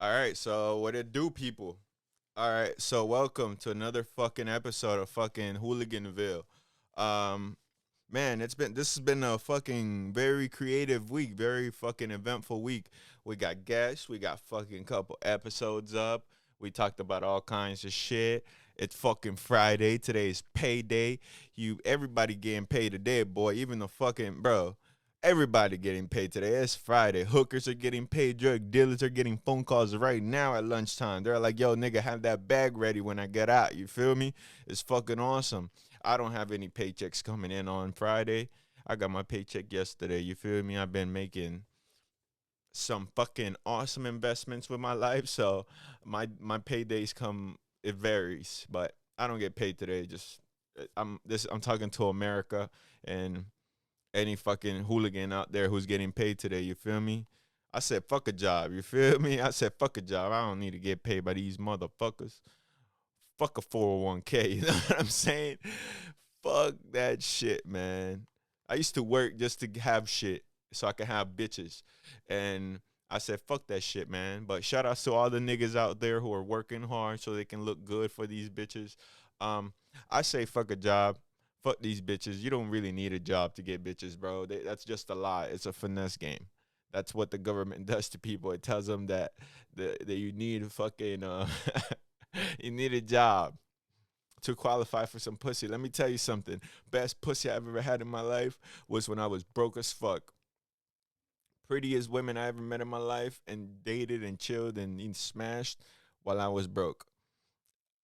All right, so what it do, people? All right, so welcome to another fucking episode of fucking Hooligan Ville. Um, man, this has been a fucking very creative week, very fucking eventful week. We got guests, we got fucking couple episodes up. We talked about all kinds of shit. It's fucking Friday. Today's payday. Everybody getting paid today, boy. Even the fucking bro. Everybody getting paid today. It's Friday. Hookers are getting paid. Drug dealers are getting phone calls right now at lunchtime. They're like, yo, nigga, have that bag ready when I get out. You feel me? It's fucking awesome. I don't have any paychecks coming in on Friday. I got my paycheck yesterday. You feel me? I've been making some fucking awesome investments with my life. So my paydays come, it varies, but I don't get paid today. Just I'm talking to America and any fucking hooligan out there who's getting paid today. You feel me? I said fuck a job. You feel me? I said fuck a job. I don't need to get paid by these motherfuckers. Fuck a 401k. You know what I'm saying? Fuck that shit, man. I used to work just to have shit so I could have bitches. And I said, fuck that shit, man. But shout out to all the niggas out there who are working hard so they can look good for these bitches. Um, I say fuck a job. Fuck these bitches. You don't really need a job to get bitches, bro. That's just a lie. It's a finesse game. That's what the government does to people. It tells them that you need fucking you need a job to qualify for some pussy. Let me tell you something. Best pussy I've ever had in my life was when I was broke as fuck. Prettiest women I ever met in my life and dated and chilled and smashed while I was broke.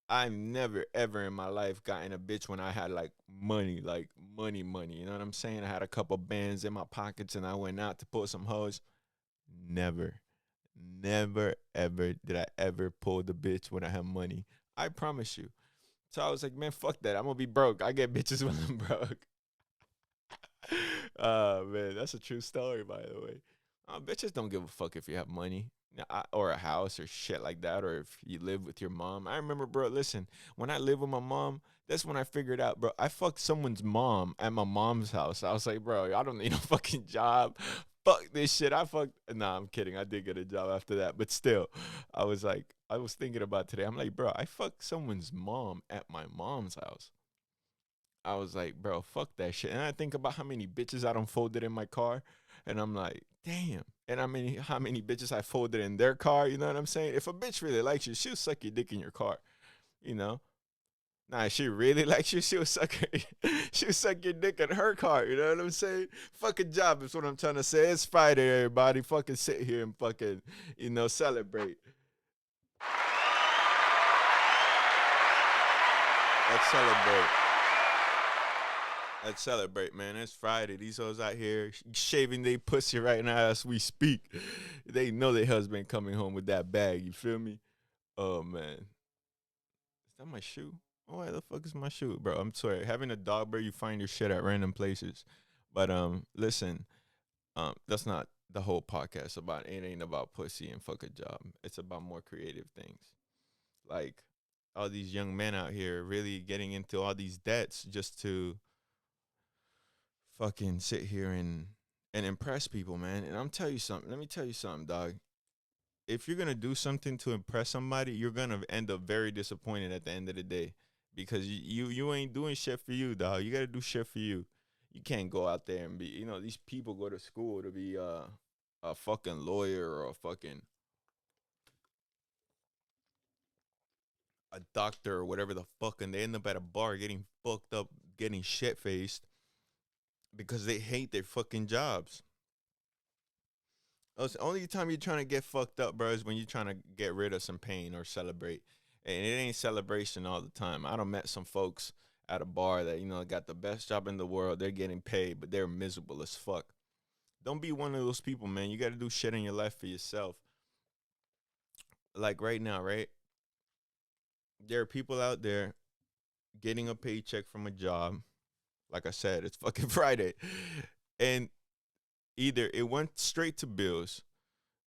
I've never ever in my life gotten a bitch when I had like money. You know what I'm saying? I had a couple bands in my pockets and I went out to pull some hoes. Never, never ever did I ever pull the bitch when I have money. I promise you. So I was like, man, fuck that. I'm gonna be broke. I get bitches when I'm broke. Man, that's a true story, by the way. Bitches don't give a fuck if you have money or a house or shit like that, or if you live with your mom. I remember, bro. Listen, when I lived with my mom, that's when I figured out, bro. I fucked someone's mom at my mom's house. I was like, bro, I don't need a fucking job. Fuck this shit. I fucked. Nah, I'm kidding. I did get a job after that, but still, I was thinking about today. I'm like, bro, I fucked someone's mom at my mom's house. I was like, bro, fuck that shit. And I think about how many bitches I don't folded in my car, and I'm like, damn. And how many bitches I folded in their car. You know what I'm saying? If a bitch really likes you, she'll suck your dick in your car. You know. Nah, she really likes you. She'll suck your dick in her car. You know what I'm saying? Fuck a job is what I'm trying to say. It's Friday, everybody. Fucking sit here and fucking, celebrate. Let's celebrate. Let's celebrate, man. It's Friday. These hoes out here shaving their pussy right now as we speak. They know their husband coming home with that bag. You feel me? Oh man, is that my shoe? Oh, where the fuck is my shoe, bro? I'm sorry. Having a dog, bro, you find your shit at random places. But listen, that's not the whole podcast about. It ain't about pussy and fuck a job. It's about more creative things, like all these young men out here really getting into all these debts just to fucking sit here and impress people, man. And I'm tell you something. Let me tell you something, dog. If you're gonna do something to impress somebody, you're gonna end up very disappointed at the end of the day because you ain't doing shit for you, dog. You gotta do shit for you. You can't go out there and be, these people go to school to be a fucking lawyer or a fucking a doctor or whatever the fuck, and they end up at a bar getting fucked up, getting shit faced because they hate their fucking jobs. The only time you're trying to get fucked up, bro, is when you're trying to get rid of some pain or celebrate. And it ain't celebration all the time. I done met some folks at a bar that, got the best job in the world. They're getting paid, but they're miserable as fuck. Don't be one of those people, man. You got to do shit in your life for yourself. Like right now, right? There are people out there getting a paycheck from a job. Like I said, it's fucking Friday. And either it went straight to bills.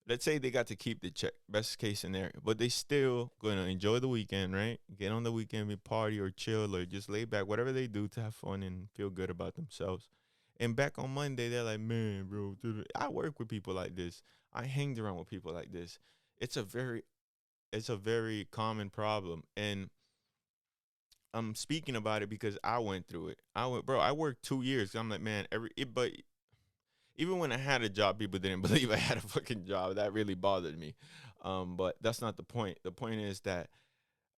Let's say they got to keep the check, best case scenario, but they still gonna enjoy the weekend, right? Get on the weekend, be party or chill or just lay back, whatever they do to have fun and feel good about themselves. And back on Monday, they're like, man, bro, dude, I work with people like this. I hanged around with people like this. It's a very it's a very common problem, and I'm speaking about it because I went through it. I worked 2 years. I'm like, man, but even when I had a job, people didn't believe I had a fucking job. That really bothered me. But that's not the point. The point is that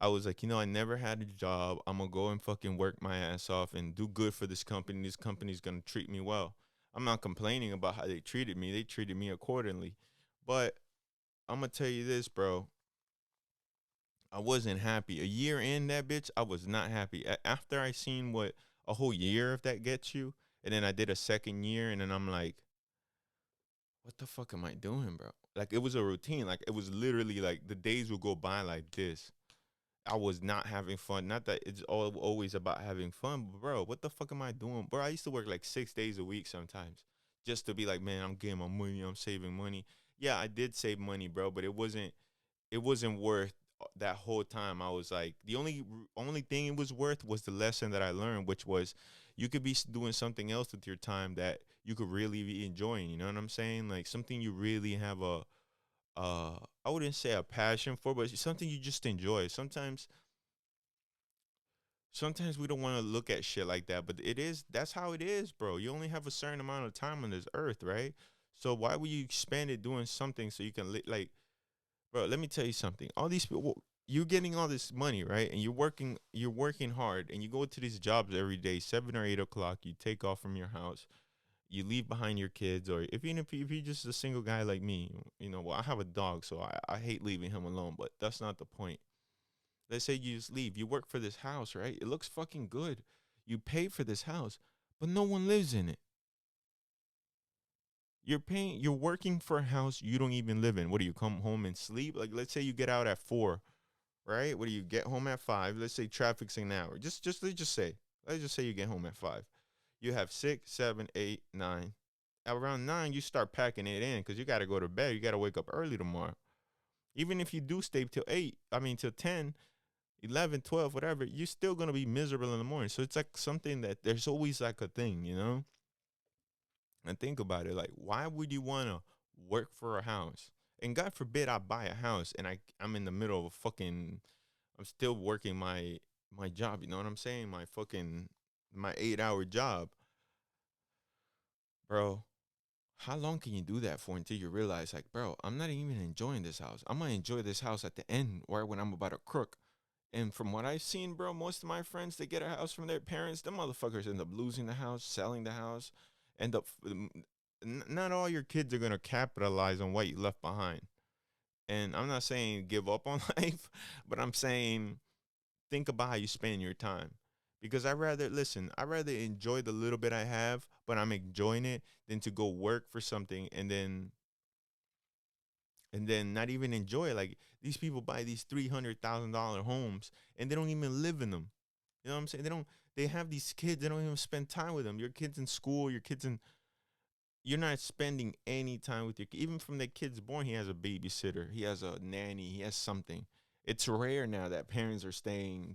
I was like, I never had a job. I'm gonna go and fucking work my ass off and do good for this company. This company's gonna treat me well. I'm not complaining about how they treated me. They treated me accordingly. But I'm gonna tell you this, bro. I wasn't happy. A year in that bitch, I was not happy. After I seen what a whole year of that gets you, and then I did a second year, and then I'm like, what the fuck am I doing, bro? Like it was a routine. Like it was literally like the days would go by like this. I was not having fun. Not that it's always about having fun, but bro, what the fuck am I doing? Bro, I used to work like 6 days a week sometimes just to be like, man, I'm getting my money, I'm saving money. Yeah, I did save money, bro, but it wasn't worth that whole time. I was like, the only thing it was worth was the lesson that I learned, which was you could be doing something else with your time that you could really be enjoying. You know what I'm saying? Like something you really have a I wouldn't say a passion for, but it's something you just enjoy. Sometimes we don't want to look at shit like that, but that's how it is, bro. You only have a certain amount of time on this earth, right? So why would you spend it doing something so you can like, bro, let me tell you something. All these people, you're getting all this money, right? And you're working hard, and you go to these jobs every day, 7 or 8 o'clock. You take off from your house, you leave behind your kids, or if you're just a single guy like me, well, I have a dog, so I hate leaving him alone. But that's not the point. Let's say you just leave. You work for this house, right? It looks fucking good. You pay for this house, but no one lives in it. You're working for a house you don't even live in. What do you come home and sleep? Like, let's say you get out at 4, right? What do you get home at 5? Let's say traffic's an hour. Let's just say you get home at 5. You have 6, 7, 8, 9. Around 9, you start packing it in because you got to go to bed. You got to wake up early tomorrow. Even if you do stay till 8, I mean, till 10, 11, 12, whatever, you're still going to be miserable in the morning. So it's like something that there's always like a thing. And think about it. Like, why would you want to work for a house? And God forbid I buy a house and I'm in the middle of I'm still working my job. You know what I'm saying? My 8-hour job, bro. How long can you do that for until you realize, like, bro, I'm not even enjoying this house. I'm gonna enjoy this house at the end, or when I'm about to crook. And from what I've seen, bro, most of my friends they get a house from their parents. Them motherfuckers end up losing the house, selling the house, end up. Not all your kids are gonna capitalize on what you left behind. And I'm not saying give up on life, but I'm saying think about how you spend your time. Because I rather enjoy the little bit I have, but I'm enjoying it, than to go work for something and then not even enjoy it. Like these people buy these $300,000 homes and they don't even live in them. You know what I'm saying? They have these kids, they don't even spend time with them. Your kids in school, you're not spending any time with your kid. Even from the kid's born, he has a babysitter, he has a nanny, he has something. It's rare now that parents are staying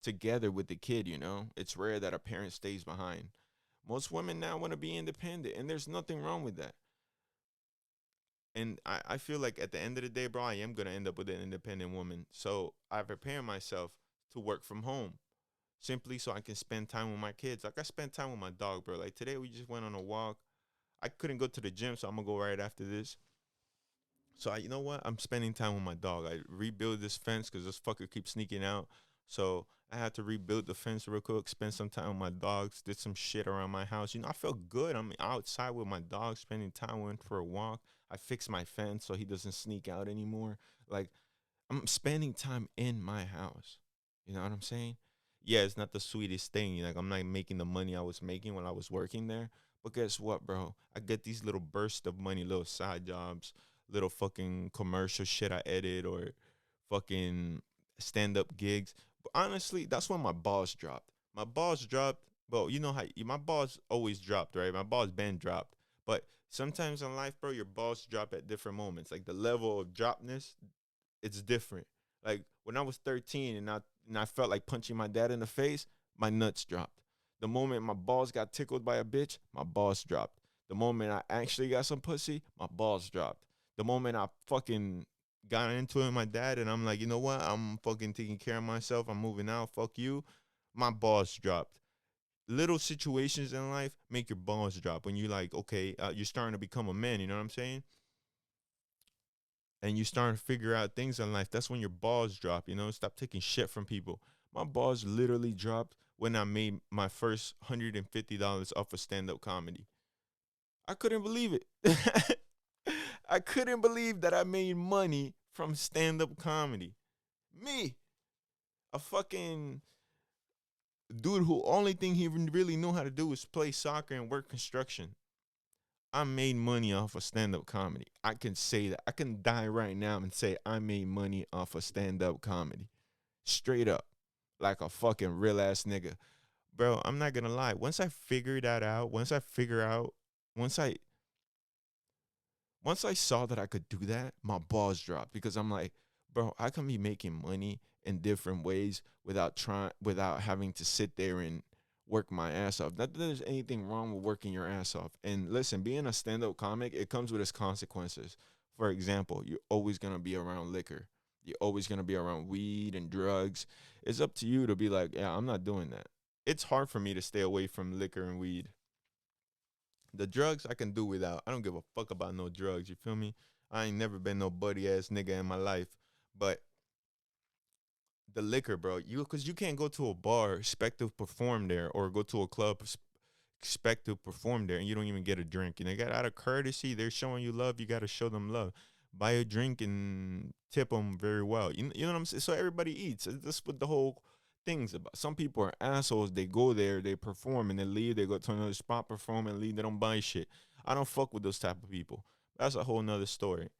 together with the kid. It's rare that a parent stays behind. Most women now want to be independent, and there's nothing wrong with that. And I feel like at the end of the day, bro, I am gonna end up with an independent woman. So I prepare myself to work from home simply so I can spend time with my kids. Like I spend time with my dog, bro. Like today we just went on a walk. I couldn't go to the gym, so I'm gonna go right after this. So you know what? I'm spending time with my dog. I rebuild this fence because this fucker keeps sneaking out. So I had to rebuild the fence real quick. Spend some time with my dogs. Did some shit around my house. I felt good. I'm outside with my dog, spending time. Went for a walk. I fixed my fence so he doesn't sneak out anymore. Like I'm spending time in my house. You know what I'm saying? Yeah, it's not the sweetest thing. Like I'm not making the money I was making when I was working there. But guess what, bro? I get these little bursts of money, little side jobs, little fucking commercial shit I edit, or fucking stand up gigs. But honestly, that's when my balls dropped. My balls dropped. Well, you know how my balls always dropped, right? My balls been dropped. But sometimes in life, bro, your balls drop at different moments. Like the level of dropness, it's different. Like when I was 13 and I felt like punching my dad in the face, my nuts dropped. The moment my balls got tickled by a bitch, my balls dropped. The moment I actually got some pussy, my balls dropped. The moment I fucking got into it with my dad, and I'm like, you know what? I'm fucking taking care of myself. I'm moving out. Fuck you. My balls dropped. Little situations in life make your balls drop when you like, okay, you're starting to become a man. You know what I'm saying? And you start to figure out things in life. That's when your balls drop. You know, stop taking shit from people. My balls literally dropped when I made my first $150 off of stand-up comedy. I couldn't believe it. I couldn't believe that I made money from stand-up comedy. Me, a fucking dude who only thing he really knew how to do was play soccer and work construction. I made money off of stand-up comedy. I can say that. I can die right now and say I made money off of stand-up comedy. Straight up. Like a fucking real ass nigga. Bro, I'm not gonna lie. Once I figured that out, once I once I saw that I could do that, my balls dropped because I'm like, bro, I can be making money in different ways without having to sit there and work my ass off. Not that there's anything wrong with working your ass off. And listen, being a stand-up comic, it comes with its consequences. For example, you're always gonna be around liquor. You're always gonna be around weed and drugs. It's up to you to be like, yeah, I'm not doing that. It's hard for me to stay away from liquor and weed. The drugs I can do without. I don't give a fuck about no drugs. You feel me? I ain't never been no buddy ass nigga in my life. But the liquor, bro, cause you can't go to a bar, expect to perform there, or go to a club, expect to perform there, and you don't even get a drink. And they got out of courtesy, they're showing you love. You got to show them love. Buy a drink and tip them very well. You know what I'm saying? So everybody eats. That's what the whole thing's about. Some people are assholes. They go there, they perform, and they leave. They go to another spot, perform, and leave. They don't buy shit. I don't fuck with those type of people. That's a whole nother story.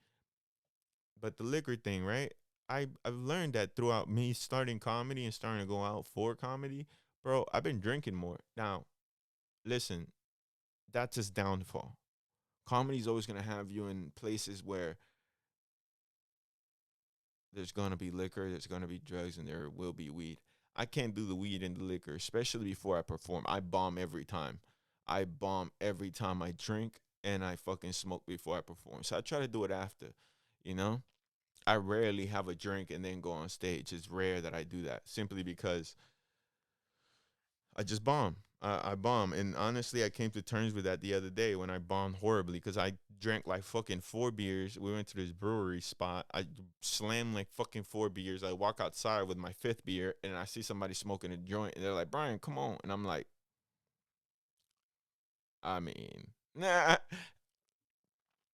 But the liquor thing, right? I've learned that throughout me starting comedy and starting to go out for comedy, bro. I've been drinking more. Now, listen, that's his downfall. Comedy's always gonna have you in places where there's gonna be liquor, there's gonna be drugs, and there will be weed. I can't do the weed and the liquor, especially before I perform. I bomb every time. I bomb every time I drink, and I fucking smoke before I perform. So I try to do it after, you know? I rarely have a drink and then go on stage. It's rare that I do that simply because I just bomb. I bomb. And honestly, I came to terms with that the other day when I bombed horribly because I drank like fucking 4 beers. We went to this brewery spot. I slammed like fucking 4 beers. I walk outside with my fifth beer and I see somebody smoking a joint and they're like, Brian, come on. And I'm like, I mean, nah,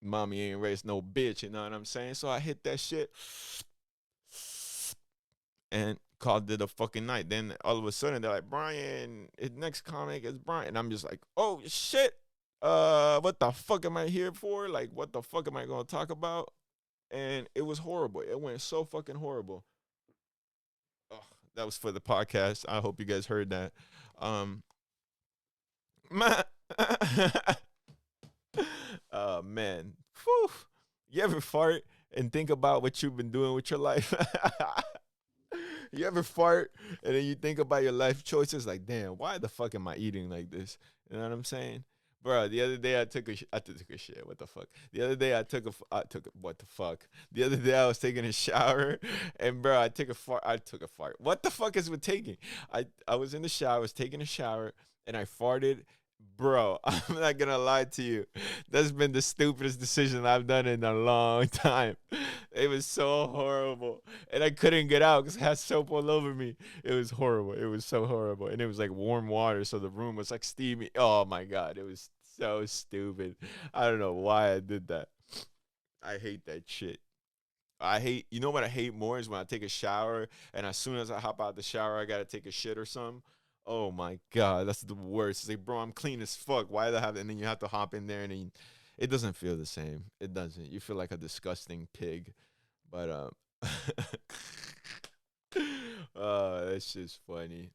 mommy ain't raised no bitch. You know what I'm saying? So I hit that shit and called it a fucking night. Then all of a sudden they're like, Brian, his next comic is Brian. And I'm just like, oh shit. What the fuck am I here for? Like, what the fuck am I gonna talk about? And it was horrible. It went so fucking horrible. Oh, that was for the podcast. I hope you guys heard that. Man. Oh man. Whew. You ever fart and think about what you've been doing with your life? You ever fart and then you think about your life choices like, damn, why the fuck am I eating like this? You know what I'm saying? Bro, the other day I took a shit. What the fuck? The other day I took a, what the fuck? The other day I was taking a shower and bro, I took a fart. I took a fart. What the fuck is with taking? I was in the shower, I was taking a shower and I farted. Bro, I'm not gonna lie to you. That's been the stupidest decision I've done in a long time. It was so horrible. And I couldn't get out because I had soap all over me. It was horrible. It was so horrible. And it was like warm water, so the room was like steamy. Oh my God. It was so stupid. I don't know why I did that. I hate that shit. You know what I hate more is when I take a shower and as soon as I hop out the shower, I gotta take a shit or something. Oh my God, that's the worst. It's like, bro, I'm clean as fuck. Why the have, and then you have to hop in there and then it doesn't feel the same. It doesn't. You feel like a disgusting pig. But that's just funny.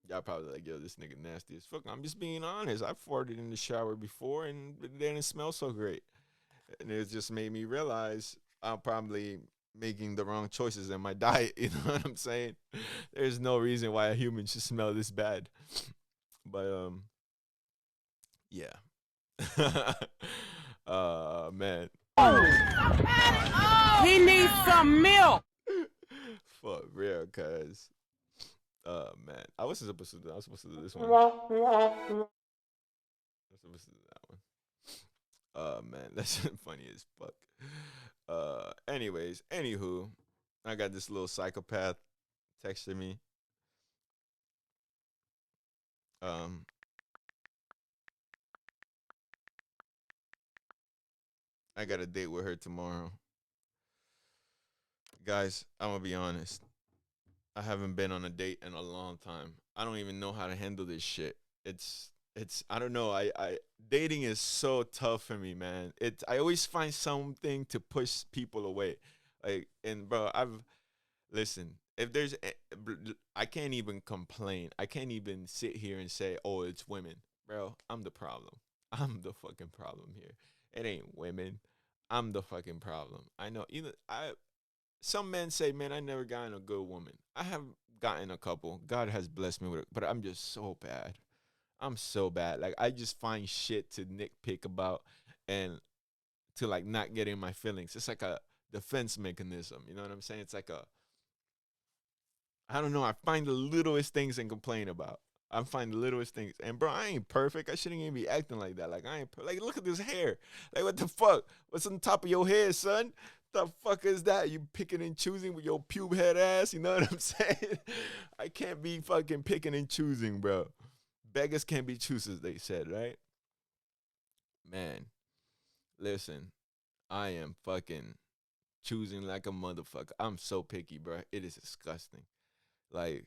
Y'all probably like, yo, this nigga nasty as fuck. I'm just being honest. I farted in the shower before and it didn't smell so great. And it just made me realize I'm probably making the wrong choices in my diet. You know what I'm saying? There's no reason why a human should smell this bad. But yeah. Man. He needs some milk. For real, cuz. Oh man, I was supposed to do. I was supposed to do this one. I was supposed to do that one. Oh man, that's funny as fuck. Anyways, anywho, I got this little psychopath texting me. Um, I got a date with her tomorrow. Guys, I'm gonna be honest. I haven't been on a date in a long time. I don't even know how to handle this shit. It's I don't know. I dating is so tough for me, man. I always find something to push people away. Like and bro, I've listen. If there's I can't even complain. I can't even sit here and say, "Oh, it's women." Bro, I'm the problem. I'm the fucking problem here. It ain't women. I'm the fucking problem. I know. Either I some men say, man, I never gotten a good woman. I have gotten a couple. God has blessed me with it, but I'm just so bad. I'm so bad. Like I just find shit to nitpick about and to like not get in my feelings. It's like a defense mechanism. You know what I'm saying? It's like a I don't know. I find the littlest things and complain about. I find the littlest things. And bro, I ain't perfect. I shouldn't even be acting like that. Like I ain't like look at this hair. Like what the fuck? What's on top of your head, son? The fuck is that? You picking and choosing with your pube head ass? You know what I'm saying? I can't be fucking picking and choosing, bro. Beggars can't be choosers, they said, right? Man, listen, I am fucking choosing like a motherfucker. I'm so picky, bro. It is disgusting. Like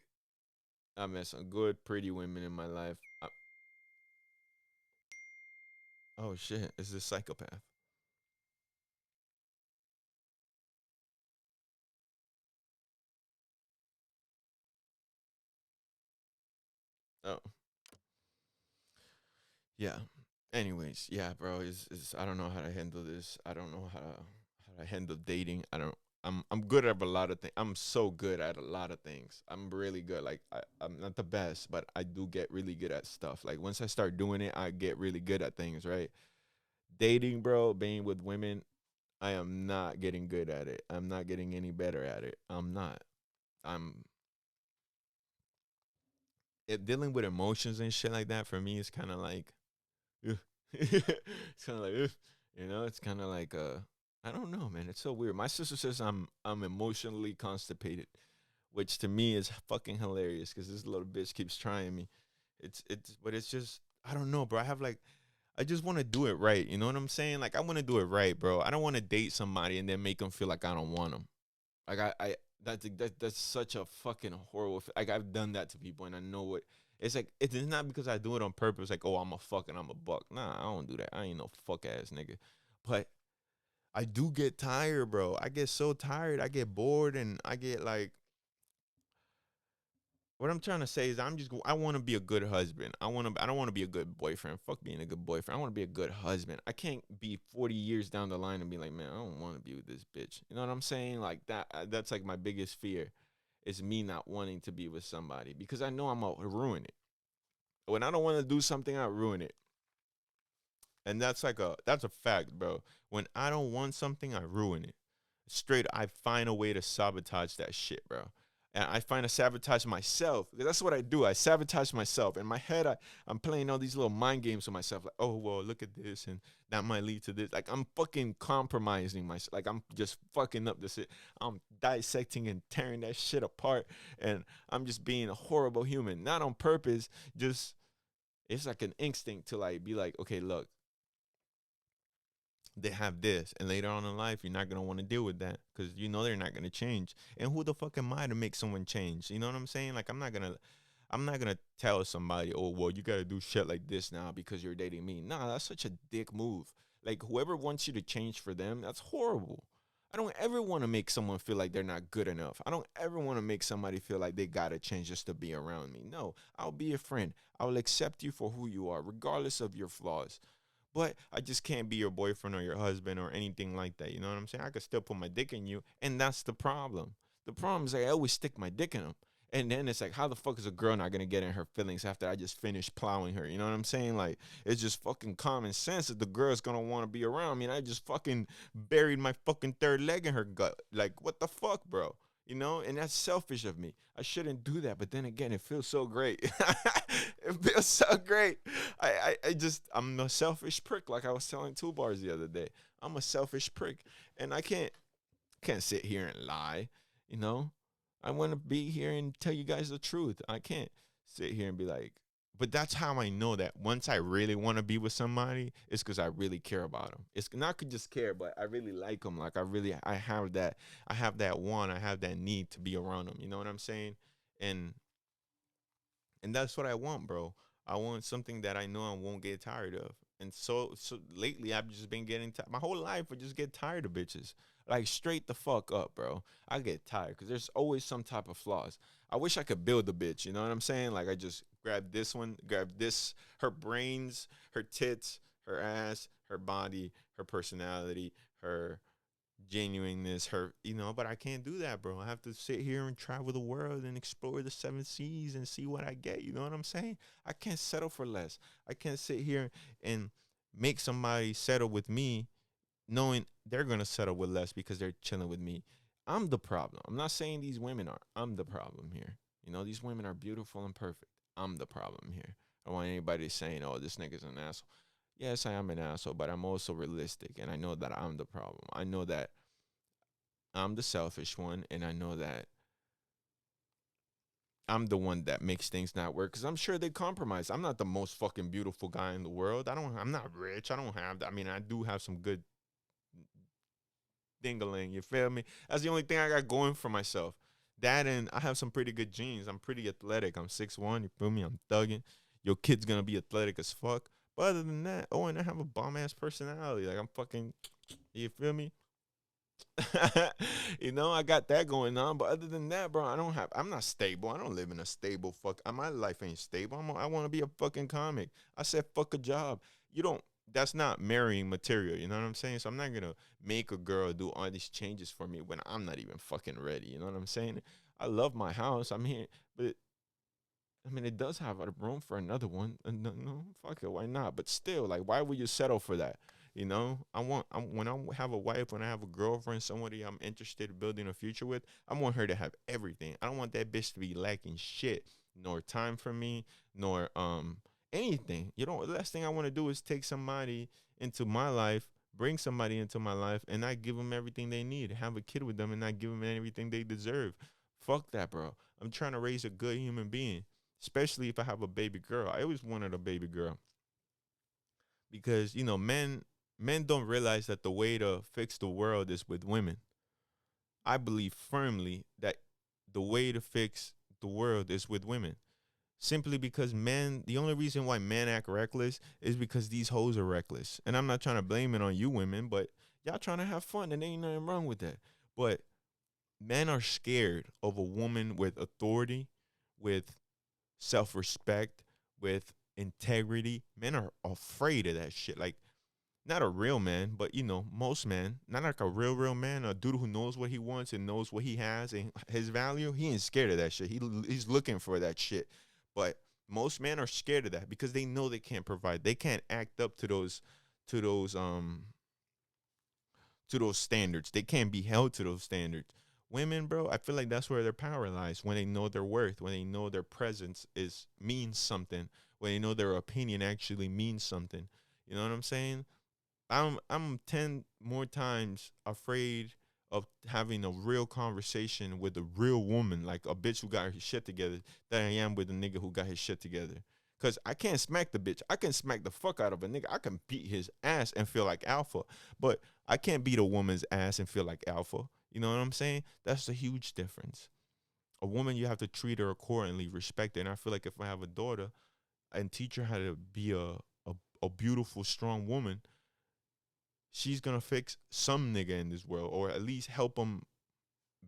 I met some good, pretty women in my life. Oh shit, it's a psychopath. Oh yeah. Anyways, yeah, bro. Is I don't know how to handle this. I don't know how to handle dating. I don't. I'm good at a lot of things. I'm so good at a lot of things. I'm really good. Like I'm not the best, but I do get really good at stuff. Like once I start doing it, I get really good at things. Right? Dating, bro. Being with women, I am not getting good at it. I'm not getting any better at it. I'm not. I'm dealing with emotions and shit like that for me is kind of like ugh. It's kind of like ugh. It's kind of like I don't know, man. It's so weird. My sister says I'm emotionally constipated, which to me is fucking hilarious because this little bitch keeps trying me. But it's just I don't know, bro. I just want to do it right. You know what I'm saying? Like I want to do it right, bro. I don't want to date somebody and then make them feel like I don't want them. Like I that's such a fucking horrible. Like I've done that to people, and I know what it's like. It's not because I do it on purpose. Like, oh, I'm a fucking, I'm a buck. Nah, I don't do that. I ain't no fuck ass nigga. But I do get tired, bro. I get so tired. I get bored, and I get like what I'm trying to say is I want to be a good husband. I don't want to be a good boyfriend. Fuck being a good boyfriend. I want to be a good husband. I can't be 40 years down the line and be like, "Man, I don't want to be with this bitch." You know what I'm saying? Like that that's like my biggest fear is me not wanting to be with somebody because I know I'm going to ruin it. When I don't want to do something, I ruin it. And that's a fact, bro. When I don't want something, I ruin it. Straight, I find a way to sabotage that shit, bro. And I find to sabotage myself. That's what I do. I sabotage myself. In my head, I'm playing all these little mind games with myself. Like, oh, well, look at this. And that might lead to this. Like, I'm fucking compromising myself. Like, I'm just fucking up this shit. I'm dissecting and tearing that shit apart. And I'm just being a horrible human. Not on purpose. Just, it's like an instinct to, like, be like, okay, look, they have this, and later on in life you're not going to want to deal with that because you know they're not going to change. And who the fuck am I to make someone change? You know what I'm saying? Like I'm not gonna tell somebody, oh well, you gotta do shit like this now because you're dating me. Nah, that's such a dick move. Like whoever wants you to change for them, that's horrible. I don't ever want to make someone feel like they're not good enough. I don't ever want to make somebody feel like they gotta change just to be around me. No, I'll be a friend. I will accept you for who you are, regardless of your flaws. But I just can't be your boyfriend or your husband or anything like that. You know what I'm saying? I could still put my dick in you, and that's the problem. The problem is I always stick my dick in them. And then it's like, how the fuck is a girl not gonna get in her feelings after I just finished plowing her? You know what I'm saying? Like, it's just fucking common sense that the girl's gonna want to be around me. And I just fucking buried my fucking third leg in her gut. Like, what the fuck, bro? You know, and that's selfish of me. I shouldn't do that, but then again, it feels so great. It feels so great. I'm a selfish prick. Like I was telling Two Bars the other day, I'm a selfish prick, and I can't sit here and lie. You know, I want to be here and tell you guys the truth. I can't sit here and be like, but that's how I know that once I really want to be with somebody, it's because I really care about them. It's not just care, but I really like them. Like I have that want, I have that need to be around them. You know what I'm saying? And and that's what I want, bro. I want something that I know I won't get tired of. And so lately I've just been getting my whole life I just get tired of bitches. Like straight the fuck up, bro. I get tired because there's always some type of flaws. I wish I could build a bitch, you know what I'm saying? Like I just grab this one, grab this, her brains, her tits, her ass, her body, her personality, her genuineness, her, but I can't do that, bro. I have to sit here and travel the world and explore the seven seas and see what I get. You know what I'm saying? I can't settle for less. I can't sit here and make somebody settle with me knowing they're gonna settle with less because they're chilling with me. I'm the problem. I'm not saying these women are. I'm the problem here. These women are beautiful and perfect. I'm the problem here. I don't want anybody saying, "Oh, this nigga's an asshole." Yes, I am an asshole, but I'm also realistic, and I know that I'm the problem. I know that I'm the selfish one, and I know that I'm the one that makes things not work because I'm sure they compromise. I'm not the most fucking beautiful guy in the world. I'm not rich. I don't have that. I mean, I do have some good dingling. You feel me? That's the only thing I got going for myself. That and I have some pretty good genes. I'm pretty athletic. I'm 6'1". You feel me? I'm thugging. Your kid's gonna be athletic as fuck. But other than that, oh, and I have a bomb ass personality. Like I'm fucking. You feel me? I got that going on. But other than that, bro, I'm not stable. I don't live in a stable my life ain't stable. I want to be a fucking comic. I said, fuck a job. That's not marrying material. You know what I'm saying? So I'm not going to make a girl do all these changes for me when I'm not even fucking ready. You know what I'm saying? I love my house. I'm here, but I mean, it does have a room for another one. No, no, fuck it, why not? But still, like, why would you settle for that? When I have a wife, when I have a girlfriend, somebody I'm interested in building a future with, I want her to have everything. I don't want that bitch to be lacking shit, nor time for me, nor anything. The last thing I want to do is take somebody into my life, bring somebody into my life, and not give them everything they need. Have a kid with them and not give them everything they deserve. Fuck that, bro. I'm trying to raise a good human being, especially if I have a baby girl. I always wanted a baby girl because men don't realize that the way to fix the world is with women. I believe firmly that the way to fix the world is with women. Simply because men, the only reason why men act reckless is because these hoes are reckless. And I'm not trying to blame it on you women, but y'all trying to have fun and ain't nothing wrong with that. But men are scared of a woman with authority, with self respect, with integrity. Men are afraid of that shit. Like, not a real man, but most men, not like a real man, a dude who knows what he wants and knows what he has and his value. He ain't scared of that shit. He's looking for that shit. But most men are scared of that because they know they can't provide. They can't act up to those standards. They can't be held to those standards. Women, bro, I feel like that's where their power lies, when they know their worth, when they know their presence means something, when they know their opinion actually means something. You know what I'm saying? I'm 10 more times afraid of having a real conversation with a real woman, like a bitch who got her shit together, than I am with a nigga who got his shit together. Cause I can't smack the bitch. I can smack the fuck out of a nigga. I can beat his ass and feel like alpha. But I can't beat a woman's ass and feel like alpha. You know what I'm saying? That's a huge difference. A woman, you have to treat her accordingly, respect her. And I feel like if I have a daughter and teach her how to be a beautiful, strong woman, she's gonna fix some nigga in this world, or at least help him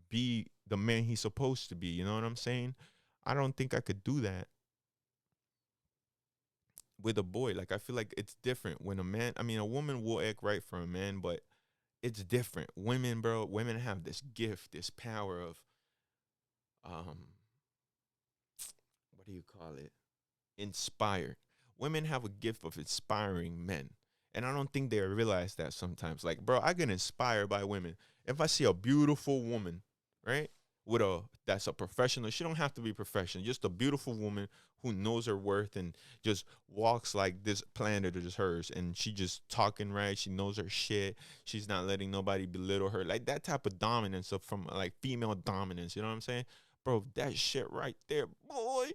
be the man he's supposed to be. You know what I'm saying? I don't think I could do that with a boy. Like, I feel like it's different when a woman will act right for a man, but it's different. Women, bro, women have this gift, this power of do you call it? Inspired. Women have a gift of inspiring men. And I don't think they realize that sometimes. Like, bro, I get inspired by women. If I see a beautiful woman, right? With a that's a professional. She don't have to be professional. Just a beautiful woman who knows her worth and just walks like this planet is hers. And she just talking right. She knows her shit. She's not letting nobody belittle her. Like that type of dominance of from like female dominance. You know what I'm saying? Bro, that shit right there, boy,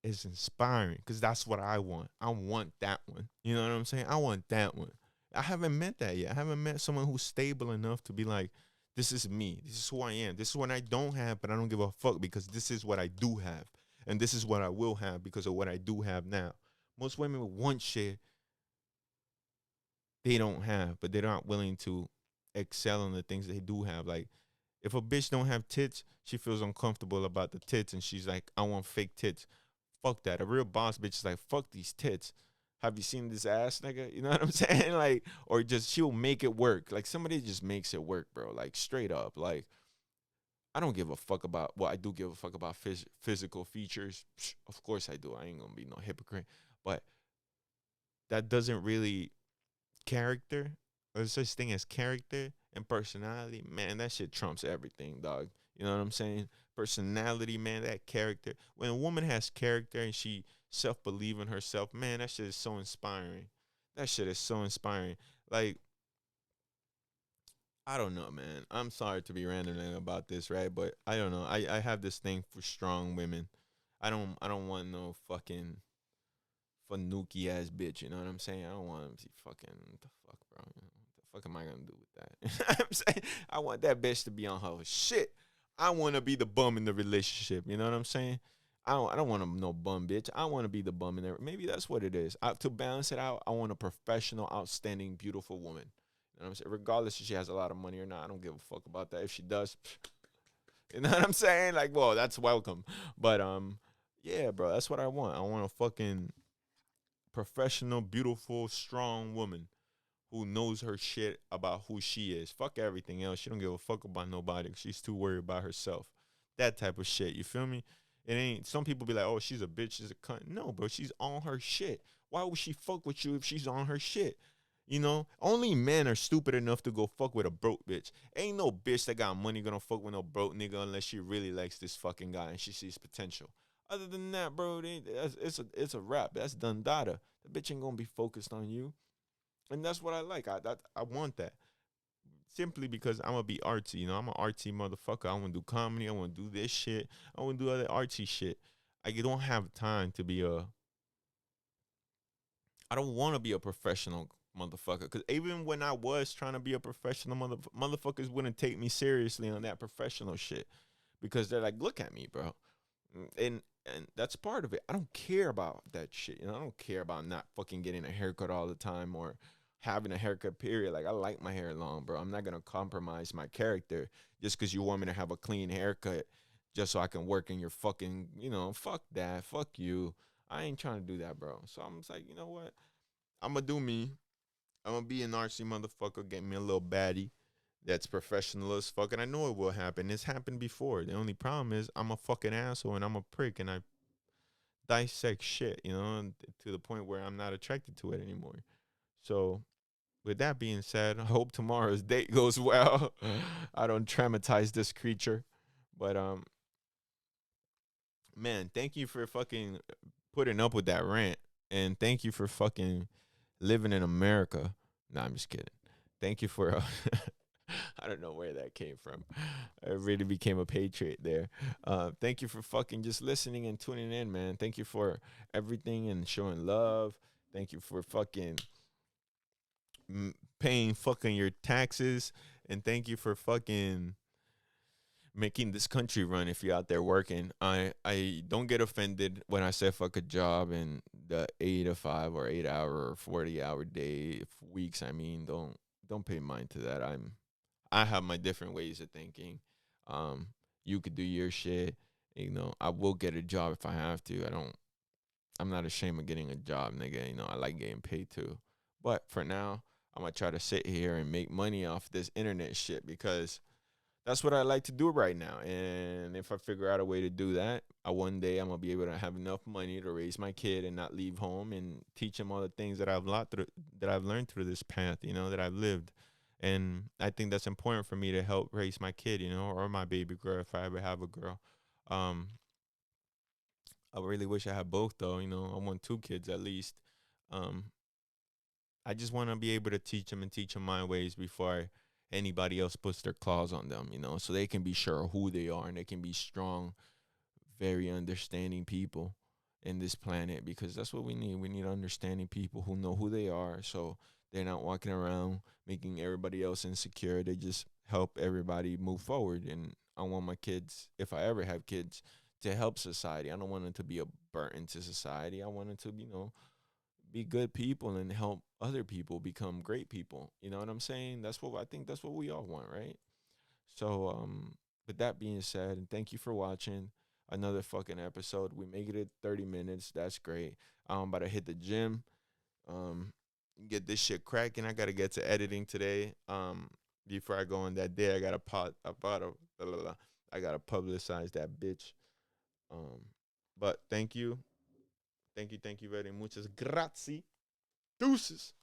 is inspiring because that's what I want. I want that one. You know what I'm saying? I want that one. I haven't met that yet. I haven't met someone who's stable enough to be like, this is me. This is who I am. This is what I don't have, but I don't give a fuck because this is what I do have. And this is what I will have because of what I do have now. Most women want shit they don't have, but they're not willing to excel in the things they do have. Like, if a bitch don't have tits, she feels uncomfortable about the tits and she's like, I want fake tits. Fuck that. A real boss bitch is like, fuck these tits. Have you seen this ass, nigga? You know what I'm saying? Like, or just she'll make it work. Like somebody just makes it work, bro. Like straight up. Like, I don't give a fuck about. Well, I do give a fuck about physical features. Psh, of course I do. I ain't gonna be no hypocrite. But that doesn't really character. There's such thing as character and personality. Man, that shit trumps everything, dog. You know what I'm saying? Personality, man, that character. When a woman has character and she self-believe in herself, man, that shit is so inspiring. That shit is so inspiring. Like, I don't know, man. I'm sorry to be rambling about this, right? But I don't know. I have this thing for strong women. I don't want no fucking fanuki ass bitch. You know what I'm saying? I don't want to be fucking what the fuck, bro. You know, what the fuck am I gonna do with that? You know what I'm saying? I want that bitch to be on her shit. I want to be the bum in the relationship. You know what I'm saying? I don't want no bum bitch. I want to be the bum in there. Maybe that's what it is. To balance it out, I want a professional, outstanding, beautiful woman. You know what I'm saying? Regardless if she has a lot of money or not, I don't give a fuck about that. If she does, you know what I'm saying? Like, well, that's welcome. But yeah, bro, that's what I want. I want a fucking professional, beautiful, strong woman who knows her shit about who she is. Fuck everything else. She don't give a fuck about nobody. She's too worried about herself. That type of shit. You feel me? It ain't. Some people be like, "Oh, she's a bitch. She's a cunt." No, bro. She's on her shit. Why would she fuck with you if she's on her shit? You know, only men are stupid enough to go fuck with a broke bitch. Ain't no bitch that got money gonna fuck with no broke nigga unless she really likes this fucking guy and she sees potential. Other than that, bro, it's a wrap. That's done data. The bitch ain't gonna be focused on you, and that's what I like. I want that simply because I'm gonna be artsy. You know, I'm an artsy motherfucker. I want to do comedy. I want to do this shit. I want to do other artsy shit. I don't have time to be a. I don't want to be a professional motherfucker. Because even when I was trying to be a professional motherfuckers wouldn't take me seriously on that professional shit because they're like, look at me, bro. And that's part of it. I don't care about that shit. You know, I don't care about not fucking getting a haircut all the time or having a haircut period. Like I like my hair long, bro. I'm not gonna compromise my character just because you want me to have a clean haircut just so I can work in your fucking, fuck that. Fuck you. I ain't trying to do that, bro. So I'm just like, you know what? I'm gonna do me. I'm gonna be an artsy motherfucker, get me a little baddie that's professional as fuck, and I know it will happen. It's happened before. The only problem is I'm a fucking asshole and I'm a prick and I dissect shit, to the point where I'm not attracted to it anymore. So, with that being said, I hope tomorrow's date goes well. I don't traumatize this creature, but man, thank you for fucking putting up with that rant, and thank you for fucking living in America. Nah, I'm just kidding. Thank you for. I don't know where that came from. I really became a patriot there. Thank you for fucking just listening and tuning in, man. Thank you for everything and showing love. Thank you for fucking paying fucking your taxes. And thank you for fucking making this country run if you're out there working. I don't get offended when I say fuck a job and the 8 to 5 or 8 hour or 40-hour day weeks. I mean, don't pay mind to that. I have my different ways of thinking. You could do your shit. I will get a job if I have to. I'm not ashamed of getting a job, nigga. I like getting paid too. But for now, I'm gonna try to sit here and make money off this internet shit because that's what I like to do right now. And if I figure out a way to do that, one day I'm gonna be able to have enough money to raise my kid and not leave home and teach him all the things that I've learned through this path, that I've lived. And I think that's important for me to help raise my kid, or my baby girl if I ever have a girl. Um, I really wish I had both though. I want two kids at least. Um, I just want to be able to teach them and teach them my ways before anybody else puts their claws on them, so they can be sure of who they are and they can be strong, very understanding people in this planet because that's what we need. We need understanding people who know who they are so they're not walking around making everybody else insecure. They just help everybody move forward. And I want my kids, if I ever have kids, to help society. I don't want them to be a burden to society. I want them to, be good people and help other people become great people. You know what I'm saying? That's what I think that's what we all want, right? So with that being said, and thank you for watching another fucking episode. We make it at 30 minutes. That's great. I'm about to hit the gym. Um get this shit cracking. I gotta get to editing today. Before I go on that day, I gotta I gotta publicize that bitch. Um but thank you. Thank you very muchas. Grazie. Deuces.